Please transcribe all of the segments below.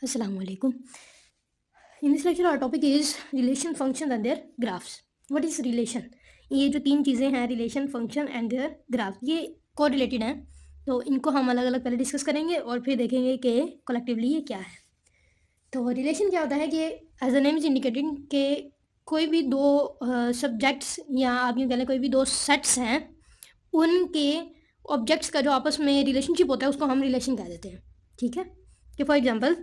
Assalamu alaikum. In this lecture our topic is relation functions and their graphs. What is relation? ये जो तीन चीज़ें हैं relation, function and their graph, ये correlated हैं, तो इनको हम अलग अलग पहले डिस्कस करेंगे और फिर देखेंगे कि कलेक्टिवली ये क्या है। तो रिलेशन क्या होता है कि as a name is indicating कि कोई भी दो सब्जेक्ट्स या आप यूँ कह लें कोई भी दो सेट्स हैं, उनके ऑब्जेक्ट्स का जो आपस में रिलेशनशिप होता है उसको हम रिलेशन कह देते हैं। ठीक है, कि for example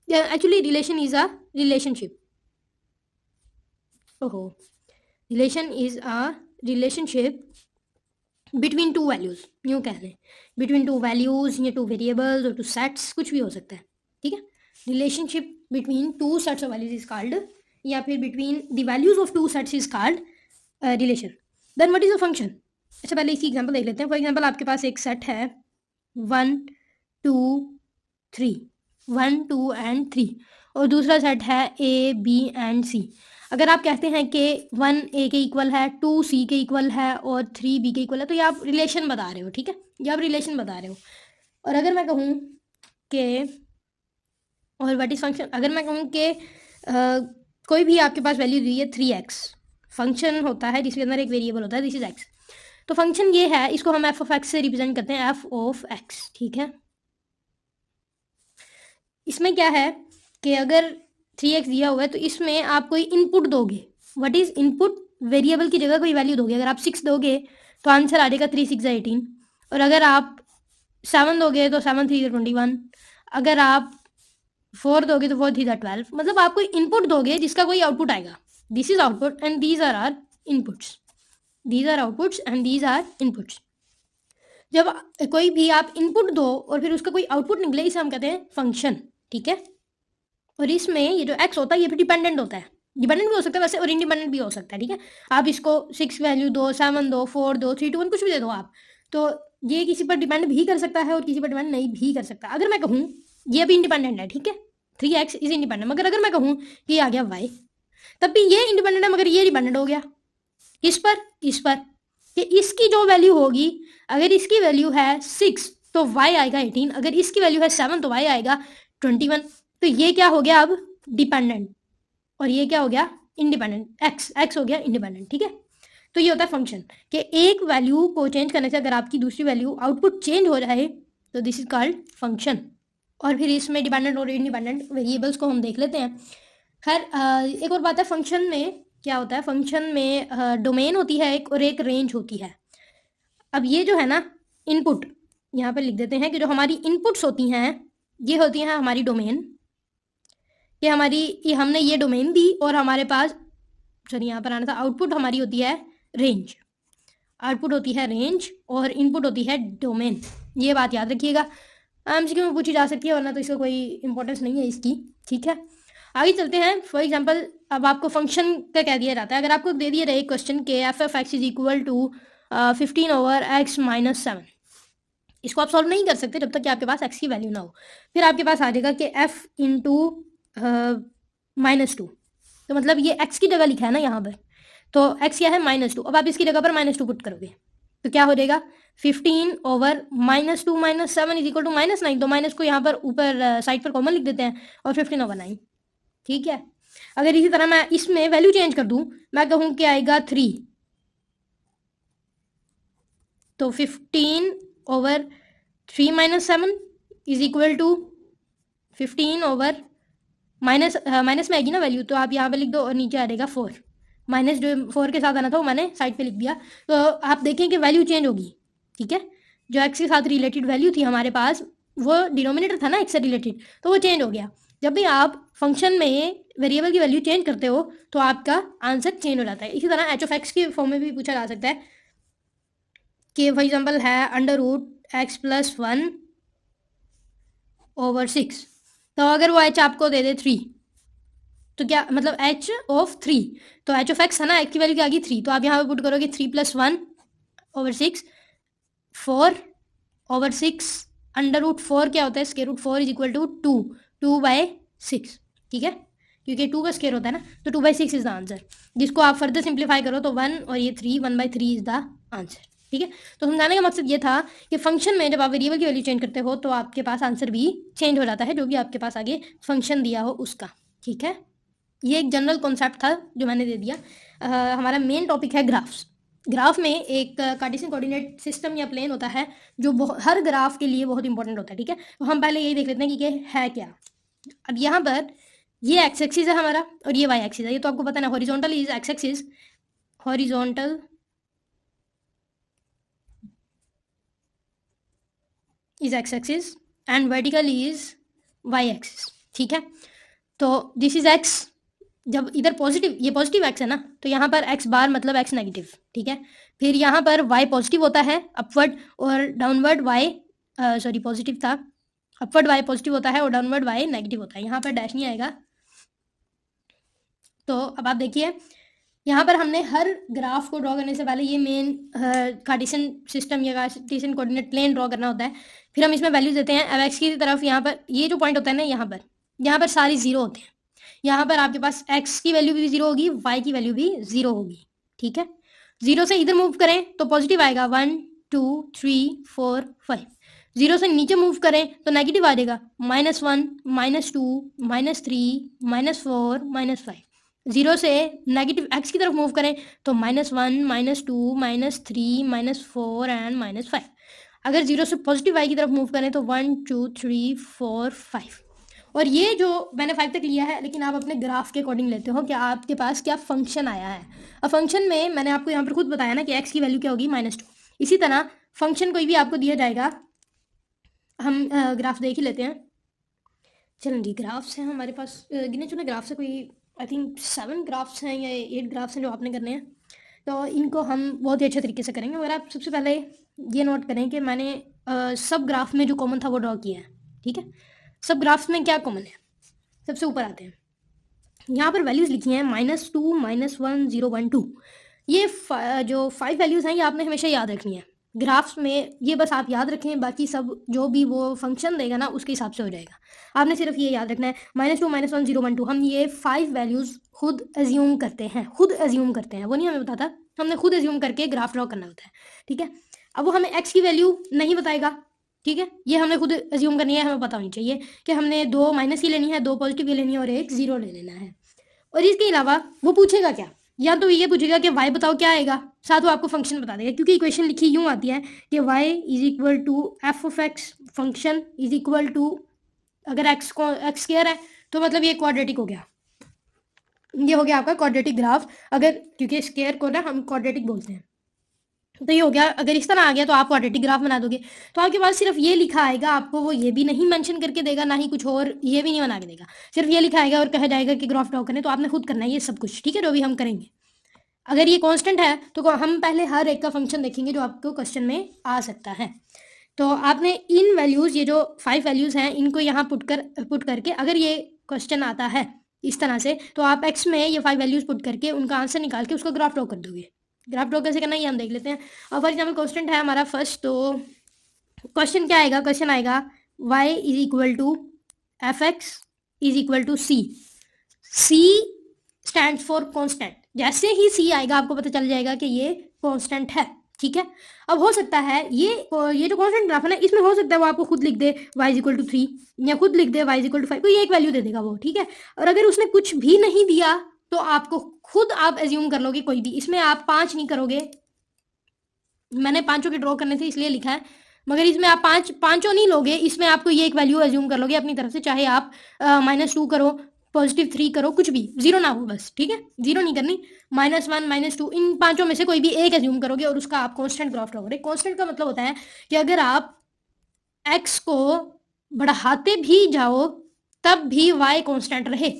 actually relation is a relationship. Relation is a relationship between two values, यूँ कह लें बिटवीन टू वैल्यूज या टू वेरिएबल्स और टू सेट्स, कुछ भी हो सकता है। ठीक है, relationship between two sets of values is called, या फिर between the values of two sets is called relation. Then what is a function? अच्छा, पहले इसकी एग्जांपल देख लेते हैं। फॉर एग्जांपल आपके पास एक सेट है 1 2 3, 1 2 एंड 3, और दूसरा सेट है ए बी एंड सी। अगर आप कहते हैं कि 1 ए के इक्वल है, 2 सी के इक्वल है और 3 बी के इक्वल है, तो ये आप रिलेशन बता रहे हो। ठीक है, ये आप रिलेशन बता रहे हो। और अगर मैं कहूँ कि और व्हाट इज फंक्शन, अगर मैं कहूँ कि कोई भी आपके पास वैल्यू दी है 3x, फंक्शन होता है जिसके अंदर एक वेरिएबल होता है, दिस इज x। तो फंक्शन ये है, इसको हम एफ ऑफ एक्स से रिप्रेजेंट करते हैं, एफ ऑफ एक्स। ठीक है, इसमें क्या है कि अगर 3x दिया हुआ है तो इसमें आप कोई इनपुट दोगे। What is input? वेरिएबल की जगह कोई वैल्यू दोगे। अगर आप 6 दोगे तो आंसर आ जाएगा 3 6 18, और अगर आप 7 दोगे तो 7 3 21, अगर आप 4 दोगे तो 4 3 12। मतलब आप कोई इनपुट दोगे जिसका कोई आउटपुट आएगा। This is output and these are are inputs, these are outputs and these are inputs. जब कोई भी आप इनपुट दो और फिर उसका कोई आउटपुट निकले, इसे हम कहते हैं फंक्शन। ठीक है, और इसमें ये जो x होता है ये फिर डिपेंडेंट होता है, डिपेंडेंट भी हो सकता है वैसे और इंडिपेंडेंट भी हो सकता है। ठीक है, आप इसको 6 वैल्यू दो, 7 दो, 4 दो, 3 2 1 कुछ भी दे दो आप, तो ये किसी पर डिपेंड भी कर सकता है और किसी पर डिपेंड नहीं भी कर सकता। अगर मैं कहूँ ये अभी इंडिपेंडेंट है, ठीक है, 3x इज इंडिपेंडेंट, मगर अगर मैं कहूँ कि ये आ गया y, तब भी ये इंडिपेंडेंट है मगर ये डिपेंडेंट हो गया। किस पर? इस पर, कि इसकी जो वैल्यू होगी, अगर इसकी वैल्यू है 6 तो y आएगा 18, अगर इसकी वैल्यू है 7 तो y आएगा 21। तो ये क्या हो गया अब? डिपेंडेंट, और ये क्या हो गया? इंडिपेंडेंट। x हो गया इंडिपेंडेंट। ठीक है, तो ये होता है फंक्शन, कि एक वैल्यू को चेंज करने से अगर आपकी दूसरी वैल्यू आउटपुट चेंज हो जाए तो दिस इज कॉल्ड फंक्शन। और फिर इसमें डिपेंडेंट और इंडिपेंडेंट वेरिएबल्स को हम देख लेते हैं। खैर, एक और बात है, फंक्शन में क्या होता है, फंक्शन में डोमेन होती है एक और एक रेंज होती है। अब ये जो है ना इनपुट, यहाँ पे लिख देते हैं कि जो हमारी इनपुट्स होती हैं ये होती हैं हमारी डोमेन, कि हमारी ये हमने ये डोमेन दी और हमारे पास, सॉरी यहाँ पर आना था, आउटपुट हमारी होती है रेंज, आउटपुट होती है रेंज और इनपुट होती है डोमेन। ये बात याद रखिएगा, एमसीक्यू में पूछी जा सकती है, वरना तो इसका कोई इंपॉर्टेंस नहीं है इसकी। ठीक है, आगे चलते हैं। फॉर एग्जांपल, अब आपको फंक्शन का कह दिया जाता है, अगर आपको दे दिया रहे क्वेश्चन के F F X is equal to 15 over X minus 7, इसको आप सॉल्व नहीं कर सकते जब तक कि आपके पास एक्स की वैल्यू ना हो। फिर आपके पास आ जाएगा कि एफ इंटू -2, तो मतलब ये एक्स की जगह लिखा है ना यहाँ पर, तो एक्स क्या है? -2। अब आप इसकी जगह पर -2 पुट करोगे तो क्या हो जाएगा? 15 ओवर -2 - 7 इज इक्वल टू -9। तो माइनस को यहाँ पर ऊपर साइड पर कॉमन लिख देते हैं और 15 ओवर 9। ठीक है, अगर इसी तरह मैं इसमें वैल्यू चेंज कर दूं, मैं कहूँ कि आएगा 3, तो 15 ओवर 3 - 7 is equal to 15 over minus में आएगी ना वैल्यू, तो आप यहाँ पे लिख दो और नीचे आ जाएगा 4। माइनस जो 4 के साथ आना था वो मैंने साइड पे लिख दिया। तो आप देखें कि वैल्यू चेंज होगी। ठीक है, जो एक्स के साथ रिलेटेड वैल्यू थी हमारे पास, वो डिनोमिनेटर था ना एक्स से रिलेटेड, तो वो चेंज हो गया। जब भी आप फंक्शन में वेरिएबल की वैल्यू चेंज करते हो तो आपका आंसर चेंज हो जाता है। इसी तरह एच ऑफ एक्स के फॉर्म में भी पूछा जा सकता है कि फॉर एग्जाम्पल है √x + 1 ओवर 6, तो अगर वो एच आपको दे दे 3, तो क्या मतलब एच ऑफ 3, तो एच ऑफ एक्स है ना, एक्स की वैल्यू क्या आ गई 3, तो आप यहाँ पे पुट करोगे 3 + 1 ओवर 6, 4 ओवर 6 √4 क्या होता है? √4 इज इक्वल टू 2/6। ठीक है, क्योंकि 2 का स्केयर होता है ना, तो 2/6 इज द आंसर। जिसको आप फर्दर सिंप्लीफाई करो तो 1 और ये 3, 1/3 इज द आंसर। ठीक है। तो समझाने का मकसद ये था कि फंक्शन में जब आप वेरिएबल की वैल्यू चेंज करते हो तो आपके पास आंसर भी चेंज हो जाता है, जो भी आपके पास आगे फंक्शन दिया हो उसका। ठीक है, ये एक जनरल कॉन्सेप्ट था जो मैंने दे दिया। हमारा मेन टॉपिक है ग्राफ्स। ग्राफ में एक कार्टेशियन कोऑर्डिनेट सिस्टम या प्लेन होता है जो हर ग्राफ के लिए बहुत इंपॉर्टेंट होता है। ठीक है, तो हम पहले यही देख लेते हैं कि ये है क्या। अब यहाँ पर ये एक्स एक्सिस है हमारा और ये वाई एक्सिस है, ये तो आपको पता है ना। Horizontal is X axis, horizontal is X axis and vertical is Y axis. ठीक है, तो दिस इज एक्स। जब इधर पॉजिटिव, ये पॉजिटिव एक्स है ना, तो यहाँ पर एक्स बार मतलब एक्स नेगेटिव। ठीक है, फिर यहाँ पर वाई पॉजिटिव होता है अपवर्ड और डाउनवर्ड वाई, सॉरी पॉजिटिव था, अपवर्ड वाई पॉजिटिव होता है और डाउनवर्ड वाई नेगेटिव होता है। यहाँ पर डैश नहीं आएगा। तो अब आप देखिए, यहाँ पर हमने हर ग्राफ को ड्रॉ करने से पहले ये मेन कार्टेशियन सिस्टम या कार्टेशियन कोऑर्डिनेट प्लेन ड्रॉ करना होता है। फिर हम इसमें वैल्यूज देते हैं। अब एक्स की तरफ यहाँ पर ये जो पॉइंट होता है ना, यहाँ पर सारी जीरो होते हैं। यहाँ पर आपके पास एक्स की वैल्यू भी जीरो होगी, वाई की वैल्यू भी जीरो होगी। ठीक है, जीरो से इधर मूव करें तो पॉजिटिव आएगा 1 2 3 4 5। जीरो से नीचे मूव करें तो नेगेटिव आ जाएगा -1 -2 -3 -4 -5। जीरो से नेगेटिव एक्स की तरफ मूव करें तो -1 -2 -3 -4 एंड -5। अगर जीरो से पॉजिटिव वाई की तरफ मूव करें तो 1 2 3 4 5। और ये जो मैंने 5 तक लिया है, लेकिन आप अपने ग्राफ के अकॉर्डिंग लेते हो कि आपके पास क्या फंक्शन आया है। अब फंक्शन में मैंने आपको यहाँ पर खुद बताया ना कि एक्स की वैल्यू क्या होगी -2। इसी तरह फंक्शन कोई भी आपको दिया जाएगा, हम ग्राफ देख ही लेते हैं। चलो जी, ग्राफ्स हैं हमारे पास, गिने चुने ग्राफ से कोई आई थिंक 7 ग्राफ्स हैं या 8 ग्राफ्स हैं जो आपने करने हैं। तो इनको हम बहुत ही अच्छे तरीके से करेंगे। मगर आप सबसे पहले ये नोट करें कि मैंने सब ग्राफ में जो कॉमन था वो ड्रॉ किया है। ठीक है, सब ग्राफ्स में क्या कॉमन है, सबसे ऊपर आते हैं। यहाँ पर वैल्यूज़ लिखी हैं -2 -1 0 1 2। ये जो 5 वैल्यूज़ हैं ये आपने हमेशा याद रखनी है ग्राफ्स में। ये बस आप याद रखें, बाकी सब जो भी वो फंक्शन देगा ना उसके हिसाब से हो जाएगा। आपने सिर्फ ये याद रखना है -2 -1 0 1 2। हम ये 5 वैल्यूज़ खुद एज्यूम करते हैं, वो नहीं हमें बताता, हमने खुद एज्यूम करके ग्राफ ड्रॉ करना होता है। ठीक है, अब वो हमें एक्स की वैल्यू नहीं बताएगा। ठीक है, ये हमने खुद एज्यूम करनी है, हमें पता होनी चाहिए कि हमने 2 माइनस की लेनी है, 2 पॉजिटिव की लेनी है और 1 जीरो ले लेना है। और इसके अलावा वो पूछेगा क्या, या तो ये पूछेगा कि y बताओ क्या आएगा, साथ वो आपको फंक्शन बता देगा। क्योंकि इक्वेशन लिखी यूँ आती है कि y is equal to F of X function is equal to, अगर एक्स स्क्वायर है तो मतलब ये क्वाड्रेटिक हो गया, ये हो गया आपका क्वाड्रेटिक ग्राफ। अगर क्योंकि स्क्वायर को ना हम क्वाड्रेटिक बोलते हैं, तो ये हो गया। अगर इस तरह आ गया तो आप क्वाड्रेटिक ग्राफ बना दोगे। तो आपके पास सिर्फ ये लिखा आएगा, आपको वो ये भी नहीं मेंशन करके देगा, ना ही कुछ और ये भी नहीं बना के देगा। सिर्फ ये लिखा आएगा और कहा जाएगा कि ग्राफ ड्रॉ करें, तो आपने खुद करना है ये सब कुछ। ठीक है, जो भी हम करेंगे। अगर ये कांस्टेंट है तो हम पहले हर एक का फंक्शन देखेंगे जो आपको क्वेश्चन में आ सकता है। तो आपने इन वैल्यूज़, ये जो 5 वैल्यूज़ हैं, इनको यहाँ पुट करके अगर ये क्वेश्चन आता है इस तरह से, तो आप एक्स में ये 5 वैल्यूज़ पुट करके उनका आंसर निकाल के उसका ग्राफ ड्रॉ कर दोगे। ग्राफ ड्रॉ कैसे करना है ये हम देख लेते हैं। और फॉर एग्जाम्पल कांस्टेंट है हमारा फर्स्ट, तो क्वेश्चन क्या आएगा, क्वेश्चन आएगा y is equal to F X is equal to C. C stand for constant. जैसे ही सी आएगा आपको पता चल जाएगा कि ये कॉन्स्टेंट है। ठीक है, अब हो सकता है ये जो कॉन्स्टेंट ग्राफ है ना, इसमें हो सकता है वो आपको खुद लिख दे y इज इक्वल टू 3 या खुद लिख दे y इज इक्वल टू 5, कोई एक वैल्यू दे देगा वो। ठीक है, और अगर उसने कुछ भी नहीं दिया तो आपको खुद आप एज्यूम कर लोगे कोई भी। इसमें आप 5 नहीं करोगे, मैंने 5 के ड्रॉ करने थे इसलिए लिखा है, मगर इसमें आप पांचों नहीं लोगे। इसमें आपको ये एक वैल्यू एज्यूम कर लोगे अपनी तरफ से, चाहे आप -2 करो, +3 करो, कुछ भी, जीरो ना हो बस। ठीक है, जीरो नहीं करनी, -1 -2 इन पांचों में से कोई भी एक एज्यूम करोगे और उसका आप कांस्टेंट ग्राफ ड्रॉ करोगे। कांस्टेंट का मतलब होता है कि अगर आप एक्स को बढ़ाते भी जाओ तब भी वाई कांस्टेंट रहे।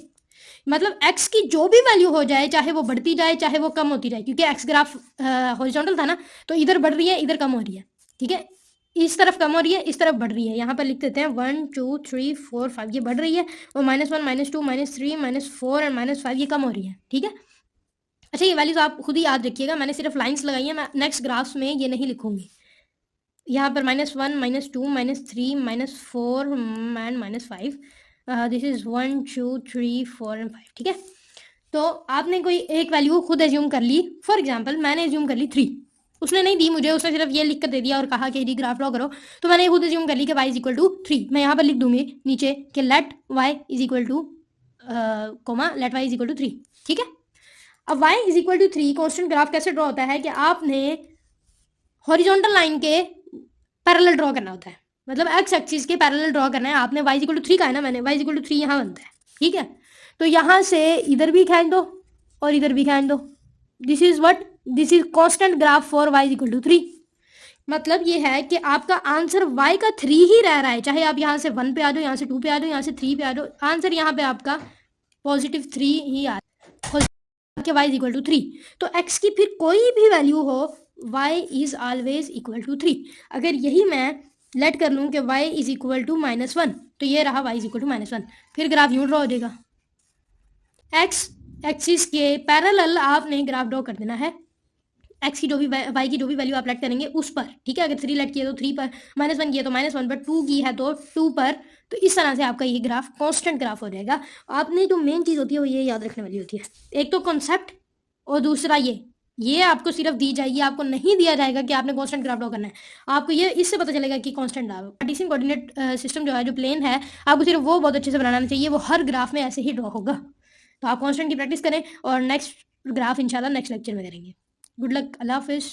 मतलब एक्स की जो भी वैल्यू हो जाए, चाहे वो बढ़ती जाए चाहे वो कम होती जाए, क्योंकि एक्स ग्राफ हॉरिजॉन्टल था ना, तो इधर बढ़ रही है इधर कम हो रही है। ठीक है, इस तरफ कम हो रही है इस तरफ बढ़ रही है। यहाँ पर लिख देते हैं 1 2 3 4 5, ये बढ़ रही है, और -1 -2 -3 -4 एंड -5 ये कम हो रही है। ठीक है, अच्छा ये वैल्यूज आप खुद ही याद रखिएगा, मैंने सिर्फ लाइन्स लगाई है, मैं नेक्स्ट ग्राफ्स में ये नहीं लिखूंगी। यहाँ पर -1 -2 -3 -4 एंड -5, दिस इज 1 2 3 4 एंड 5। ठीक है, तो आपने कोई एक वैल्यू खुद एज्यूम कर ली। फॉर एग्जाम्पल मैंने एज्यूम कर ली 3। उसने नहीं दी मुझे, उसने सिर्फ ये लिख कर दे दिया और कहा कि ग्राफ ड्रॉ करो, तो मैंने खुद अज्यूम कर ली कि y इज इक्वल टू 3। मैं यहाँ पर लिख दूंगी नीचे कि let y is equal to comma let y is equal to 3। ठीक है, अब y is equal to 3 constant graph कैसे ड्रॉ होता है कि आपने हॉरिजॉन्टल लाइन के पैरेलल ड्रॉ करना होता है, मतलब एक्स एक्सिस के पैरेलल ड्रॉ करना है आपने। y इज इक्वल टू 3 का है ना मैंने, y इज इक्वल टू 3 यहाँ बनता है। ठीक है, तो यहाँ से इधर भी खींच दो और इधर भी खींच दो। This is what, this is constant graph for y is equal to 3। मतलब ये है कि आपका आंसर y का 3 ही रह रहा है, चाहे आप यहाँ से 1 पे आ जाओ, यहाँ से 2 पे आ जाओ, यहाँ से 3 पे आ जाओ, आंसर यहाँ पे आपका पॉजिटिव 3 ही आ रहा है, y इज इक्वल टू 3। तो x की फिर कोई भी वैल्यू हो, y is always equal to 3। अगर यही मैं लेट कर लूँ कि y इज इक्वल टू -1, तो ये रहा y इज इक्वल टू -1, फिर ग्राफ यूं ड्रॉ हो जाएगा। x एक्सिस के पैरेलल आपने ग्राफ ड्रॉ कर देना है, x की जो भी y की जो भी वैल्यू आप लेट करेंगे उस पर। ठीक है, अगर 3 लेट किया तो 3 पर, -1 किया तो -1 पर, 2 की है तो 2 पर। तो इस तरह से आपका ये ग्राफ कांस्टेंट ग्राफ हो जाएगा। आपने जो मेन चीज़ होती है वो ये याद रखने वाली होती है, एक तो कॉन्सेप्ट और दूसरा ये आपको सिर्फ दी जाएगी, आपको नहीं दिया जाएगा कि आपने कांस्टेंट ग्राफ ड्रॉ करना है। आपको ये इससे पता चलेगा कि constant graph. Cartesian coordinate system जो है, जो प्लेन है, आपको सिर्फ वो बहुत अच्छे से बनाना चाहिए, वो हर ग्राफ में ऐसे ही ड्रॉ होगा। तो आप कांस्टेंट की प्रैक्टिस करें और नेक्स्ट ग्राफ इंशाल्लाह नेक्स्ट लेक्चर में करेंगे। गुड लक, अल्लाह हाफिज़।